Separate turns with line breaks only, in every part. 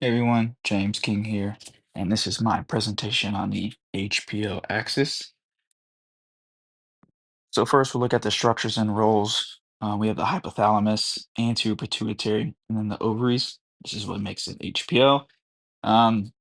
Hey everyone, James King here, and this is my presentation on the HPO axis. So first we'll look at the structures and roles. We have the hypothalamus, anterior pituitary, and then the ovaries, which is what makes it HPO. Um,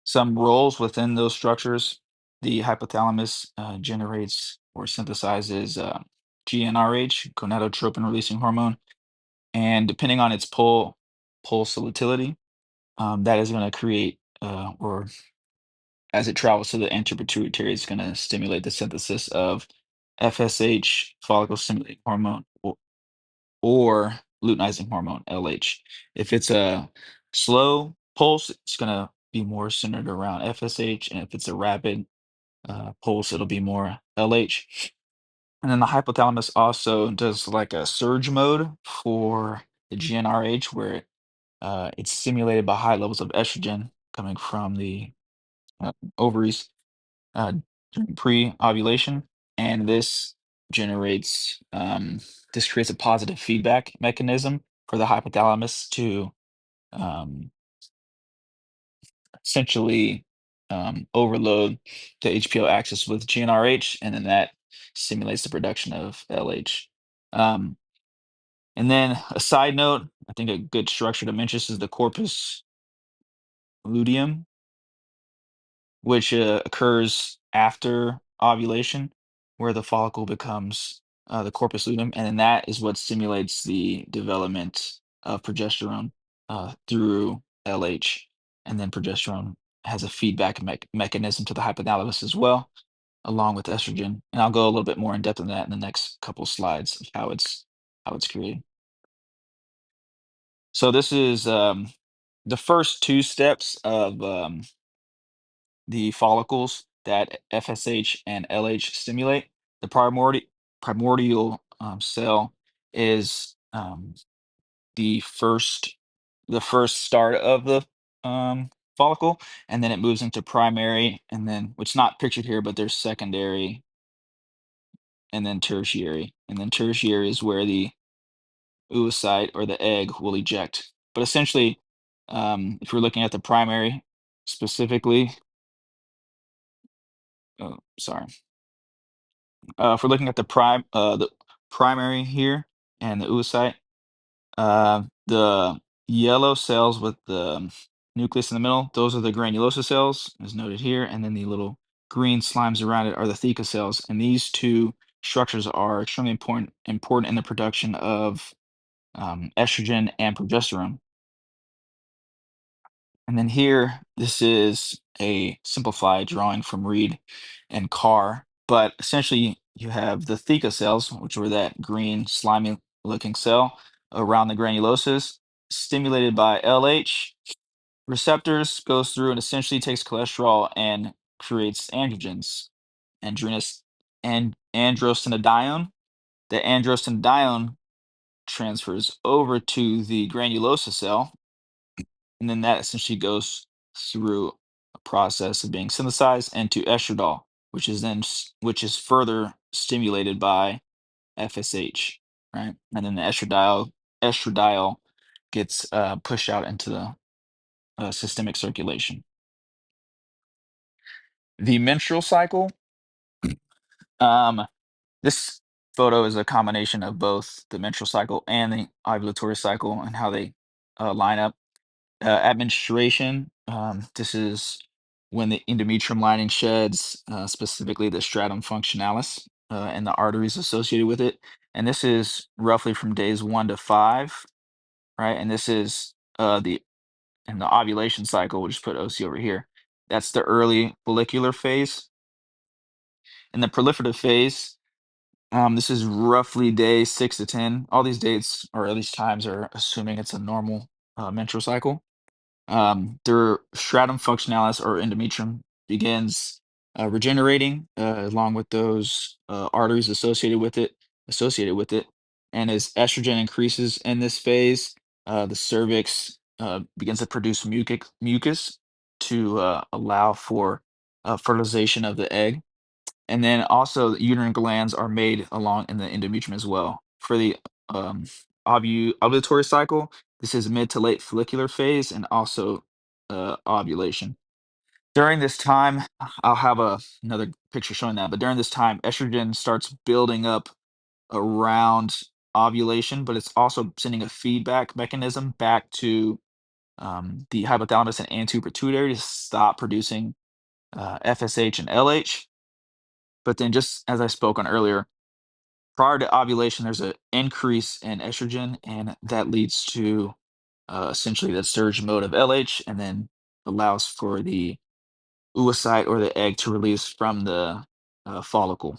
some roles within those structures, the hypothalamus generates or synthesizes GnRH, gonadotropin releasing hormone, and depending on its pulsatility, that is going to create or as it travels to the anteropituitary, it's going to stimulate the synthesis of FSH, follicle stimulating hormone, or luteinizing hormone, LH. If it's a slow pulse, it's going to be more centered around FSH, and if it's a rapid pulse, it'll be more LH. And then the hypothalamus also does like a surge mode for the GnRH, where it's stimulated by high levels of estrogen coming from the ovaries uh, during pre-ovulation, and this creates a positive feedback mechanism for the hypothalamus to um, essentially overload the HPO axis with GnRH, and then that stimulates the production of LH. Um, and then a side note, I think a good structure to mention is the corpus luteum, which occurs after ovulation, where the follicle becomes the corpus luteum, and then that is what stimulates the development of progesterone through LH, and then progesterone has a feedback mechanism to the hypothalamus as well, along with estrogen. And I'll go a little bit more in depth on that in the next couple slides of how it's created. So this is the first two steps of the follicles that FSH and LH stimulate. The primordial cell is the first start of the follicle, and then it moves into primary, and then which is not pictured here, but there's secondary, and then tertiary, and then tertiary is where the oocyte or the egg will eject. But essentially, if we're looking at the primary specifically, oh, sorry. If we're looking at the primary here and the oocyte, the yellow cells with the nucleus in the middle, those are the granulosa cells, as noted here, and then the little green slimes around it are the theca cells. And these two structures are extremely important in the production of estrogen and progesterone. And then here, this is a simplified drawing from Reed and Carr, but essentially you have the theca cells, which were that green slimy looking cell around the granuloses, stimulated by LH receptors, goes through and essentially takes cholesterol and creates androgens, androgens, and androstenedione. The androstenedione transfers over to the granulosa cell, and then that essentially goes through a process of being synthesized into estradiol, which is further stimulated by FSH, right? And then the estradiol gets pushed out into the systemic circulation. The menstrual cycle. Um, this photo is a combination of both the menstrual cycle and the ovulatory cycle and how they line up. Administration. This is when the endometrium lining sheds, specifically the stratum functionalis and the arteries associated with it. And this is roughly from days 1 to 5, right? And this is the in the ovulation cycle. We'll just put OC over here. That's the early follicular phase. In the proliferative phase, this is roughly day 6 to 10. All these dates or at least times are assuming it's a normal menstrual cycle. Their stratum functionalis or endometrium begins regenerating along with those arteries associated with it. And as estrogen increases in this phase, the cervix begins to produce mucus to allow for fertilization of the egg. And then also the uterine glands are made along in the endometrium as well. For the um, ovulatory cycle, this is mid to late follicular phase, and also ovulation. During this time, I'll have another picture showing that, but during this time, estrogen starts building up around ovulation, but it's also sending a feedback mechanism back to the hypothalamus and anterior pituitary to stop producing FSH and LH. But then, just as I spoke on earlier, prior to ovulation, there's an increase in estrogen, and that leads to essentially the surge mode of LH, and then allows for the oocyte or the egg to release from the follicle.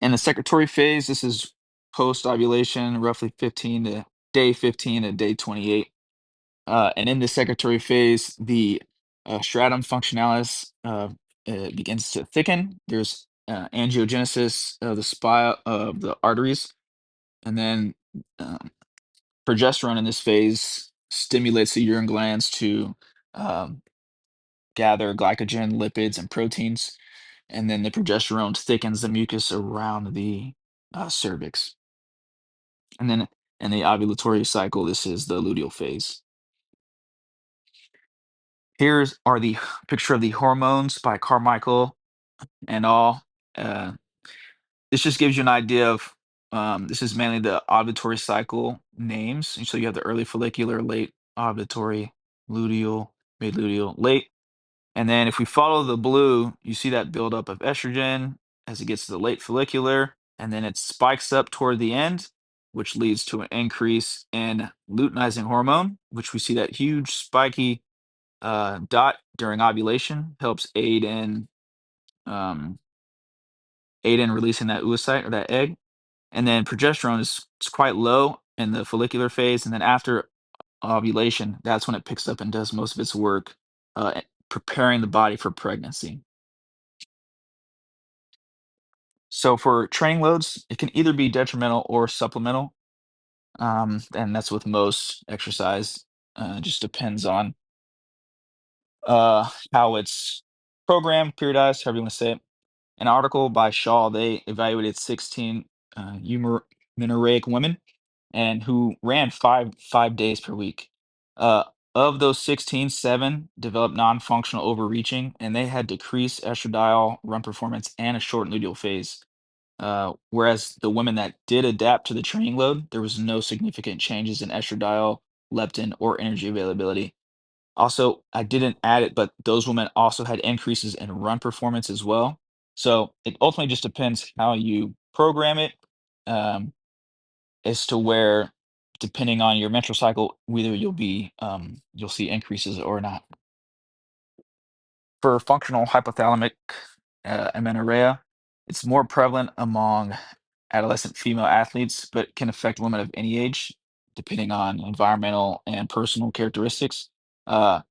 In the secretory phase, this is post ovulation, roughly 15 to day 28. And in the secretory phase, the stratum functionalis begins to thicken. There's angiogenesis of the spine of the arteries, and then um, progesterone in this phase stimulates the urine glands to um, gather glycogen, lipids, and proteins. And then the progesterone thickens the mucus around the cervix. And then in the ovulatory cycle, this is the luteal phase. Here's are the picture of the hormones by Carmichael and all. Uh, this just gives you an idea of this is mainly the ovulatory cycle names. And so you have the early follicular, late ovulatory, luteal, mid luteal, late. And then if we follow the blue, you see that buildup of estrogen as it gets to the late follicular, and then it spikes up toward the end, which leads to an increase in luteinizing hormone, which we see that huge spiky dot during ovulation helps um, aid in releasing that oocyte or that egg. And then progesterone is quite low in the follicular phase, and then after ovulation, that's when it picks up and does most of its work, preparing the body for pregnancy. So for training loads, it can either be detrimental or supplemental, and that's with most exercise. Just depends on how it's programmed, periodized, however you want to say it. An article by Shaw, they evaluated 16 menorrhagic women and who ran five days per week. Uh, of those 16, seven developed non-functional overreaching, and they had decreased estradiol run performance and a short luteal phase. Whereas the women that did adapt to the training load, there was no significant changes in estradiol, leptin, or energy availability. Also, I didn't add it, but those women also had increases in run performance as well. So it ultimately just depends how you program it, um, as to where, depending on your menstrual cycle, whether you'll see increases or not. For functional hypothalamic amenorrhea, it's more prevalent among adolescent female athletes, but can affect women of any age, depending on environmental and personal characteristics. Uh,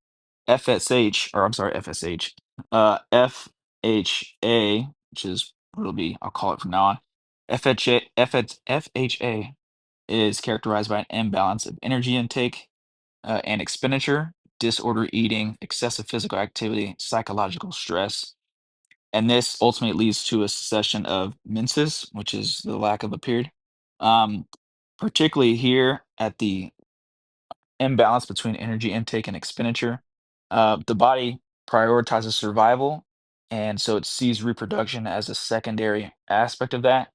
FSH, or I'm sorry, FSH, FHA, which is what it'll be, I'll call it from now on. FHA is characterized by an imbalance of energy intake and expenditure, disorder eating, excessive physical activity, psychological stress. And this ultimately leads to a succession of menses, which is the lack of a period. Um, Particularly here at the imbalance between energy intake and expenditure. The body prioritizes survival, and so it sees reproduction as a secondary aspect of that.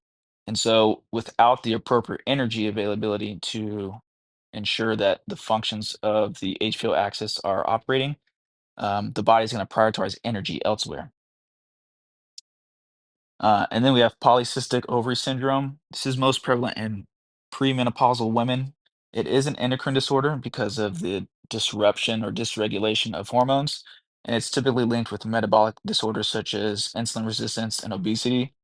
And so, without the appropriate energy availability to ensure that the functions of the HPO axis are operating, the body's going to prioritize energy elsewhere. And then we have polycystic ovary syndrome. This is most prevalent in premenopausal women. It is an endocrine disorder because of the disruption or dysregulation of hormones, and it's typically linked with metabolic disorders such as insulin resistance and obesity.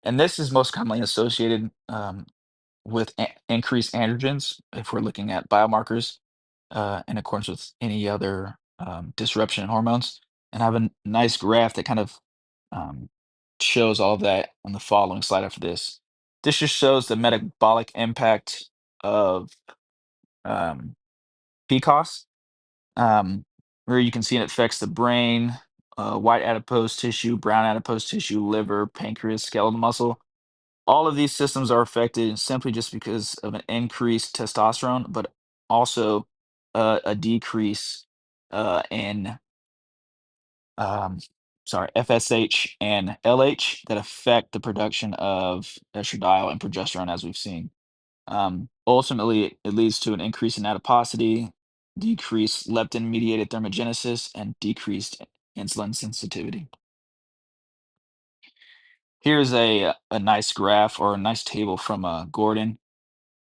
And this is most commonly associated with increased androgens if we're looking at biomarkers in accordance with any other disruption in hormones. And I have a nice graph that kind of um, shows all of that on the following slide after this. This just shows the metabolic impact of um, PCOS, where you can see it affects the brain, white adipose tissue, brown adipose tissue, liver, pancreas, skeletal muscle. All of these systems are affected simply just because of an increased testosterone, but also a decrease in um, sorry, FSH and LH that affect the production of estradiol and progesterone, as we've seen. Ultimately, it leads to an increase in adiposity, decreased leptin-mediated thermogenesis, and decreased insulin sensitivity. Here's a nice graph or a nice table from Gordon.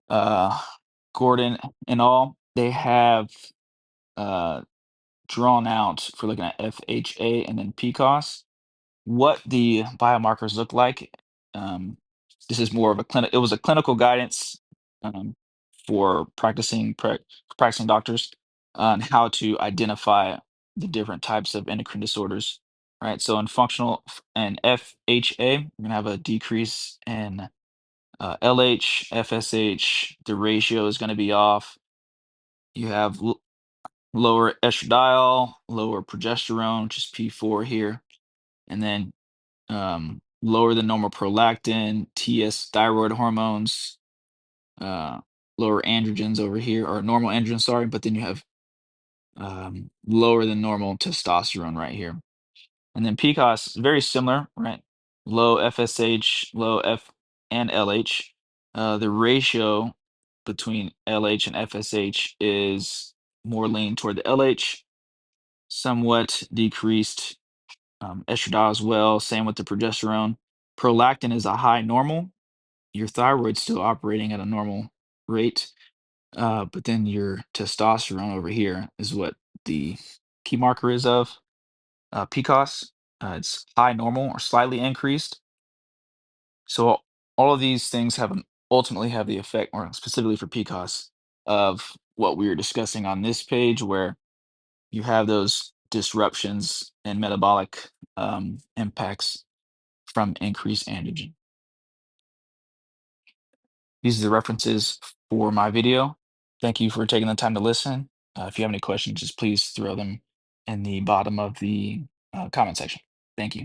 Uh, Gordon and all, they have uh, drawn out for looking at FHA and then PCOS what the biomarkers look like. Um, this is more of a clinic. It was a clinical guidance um, for practicing doctors on how to identify the different types of endocrine disorders. Right. So in and FHA, we're gonna have a decrease in LH, FSH. The ratio is going to be off. You have lower estradiol, lower progesterone, which is P4 here, and then lower than normal prolactin, TS thyroid hormones, uh, lower androgens over here, or normal androgens, sorry, but then you have lower than normal testosterone right here. And then PCOS, very similar, right? Low FSH, low F and LH. The ratio between LH and FSH is more lean toward the LH, somewhat decreased estradiol as well. Same with the progesterone. Prolactin is a high normal. Your thyroid's still operating at a normal rate, but then your testosterone over here is what the key marker is of PCOS. It's high normal or slightly increased. So all of these things ultimately have the effect, or specifically for PCOS, of what we were discussing on this page, where you have those disruptions and metabolic impacts from increased androgen. These are the references for my video. Thank you for taking the time to listen. If you have any questions, just please throw them in the bottom of the comment section. Thank you.